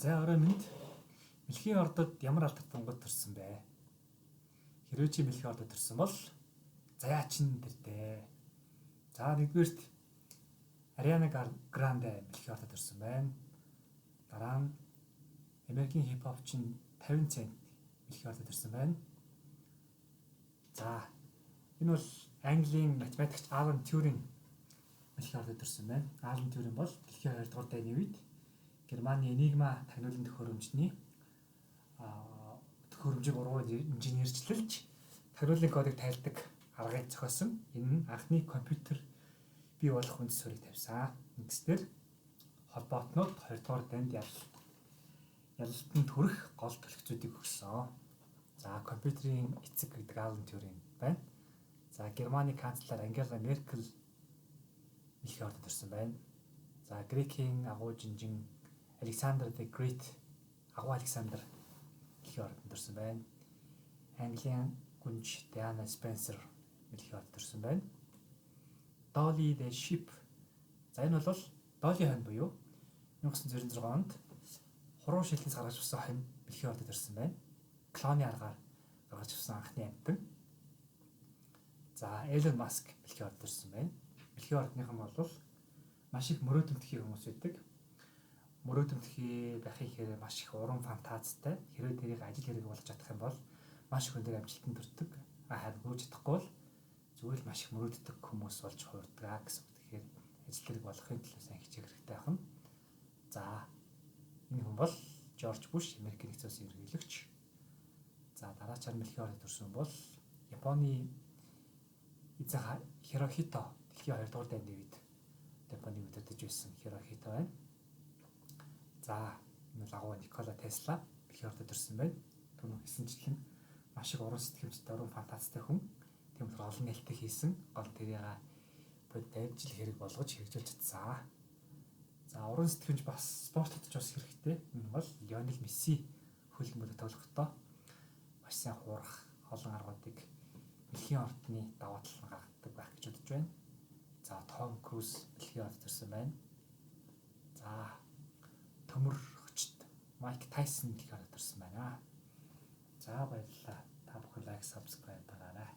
За орой минь Мэлхийн ордод ямар алдартангууд төрсөн бэ? Хэрвээ чи Мэлхийн ордод төрсөн бол заяа чин тэр дээ. За нэгдүгээрт Ариана Гранде Мэлхийн ордод төрсөн байна. Дараа нь Америкийн хипхопчин 50 Cent Мэлхийн ордод төрсөн байна. За энэ бол Английн математикч Alan Turing Мэлхийн ордод төрсөн байна. Alan Turing бол дэлхийн 2 дугаар дайны үед Германы Enigma тагнуулын төхөөрөмжний төхөөрөмжийг ургуул инженерчлэлж тагнуулын кодыг тайлдаг аргыг зохиосон. Энэ нь анхны компьютер бий болох үндэс суурийг тавьсан. Ингэснээр холбоотнууд 2 дугаар дайнд ялалтанд хүрэх гол төлөвцүүдийг өгсөн. За компьютерийн эцэг гэдэг Alan Turing байна. За Германы канцлер Ангела Меркель Мэлхийн ордод төрсөн байна. За Грекийн агуу жинжин Alexander the Great агуу Александр Мэлхийн ордод төрсөн байна. Английн гүнж Diana Spencer Мэлхийн ордод төрсөн байна. Dolly the Sheep. За энэ бол Dolly хонь буюу 1996 онд хуруу шилнээс гаргаж авсан хонь Мэлхийн ордод төрсөн байна. Клоны аргаар гаргаж авсан анхны амьтан. За Elon Musk Мэлхийн ордод төрсөн байна. Мэлхийн ордныхан бол маш их мөрөөдөлтөхийн хүмүүс байдаг. Мөрөөдөлтөхийн байхын хэрэг маш их уран фантазтай. Хэрвээ тэрийг ажил хэрэг болгож чадах юм бол маш их өндөр амжилтанд хүрдэг. Харин хөөж чадахгүй бол зүгээр л маш их мөрөөддөг хүмүүс болж хуурдаг гэсэн үг. Тэгэхээр ажил хэрэг болгохын төлөө сайн хичээх хэрэгтэй байна. За энэ хүн бол Жорж Буш Америкийн нэгдсэн улсын ерөнхийлөгч. За дараачаар Мэлхийн ордод төрсөн бол Японы эзэн Хирохито дэлхийн 2 дугаар дайны үед Японыг өдөртөж байсан Хирохито байна. За энэ бол агуу Никола Тесла Мэлхийн ордод төрсөн байна. Түүний хэлсэнчлэн маш их уран сэтгэмжтэй, уран фантазтай хүн. Тийм болохоор олон нээлттэй хийсэн. Гол тэрийг бодит ажил хэрэг болгож хэрэгжүүлж чадсан. За уран сэтгэмж бас спортод ч бас хэрэгтэй. Энэ бол Лионел Месси хөлбөмбөг тоглохдоо маш сайн хуурах олон аргуудыг Мэлхийн ордны даваа талд гаргадаг байх гэж бодож байна. За Том Круз Мэлхийн ордод төрсөн байна. За төмөр хүчит Майк Тайсон Мэлхийн ордод төрсөн байна. За баярлалаа. Та бүхэн лайк, subscribe байгаарай.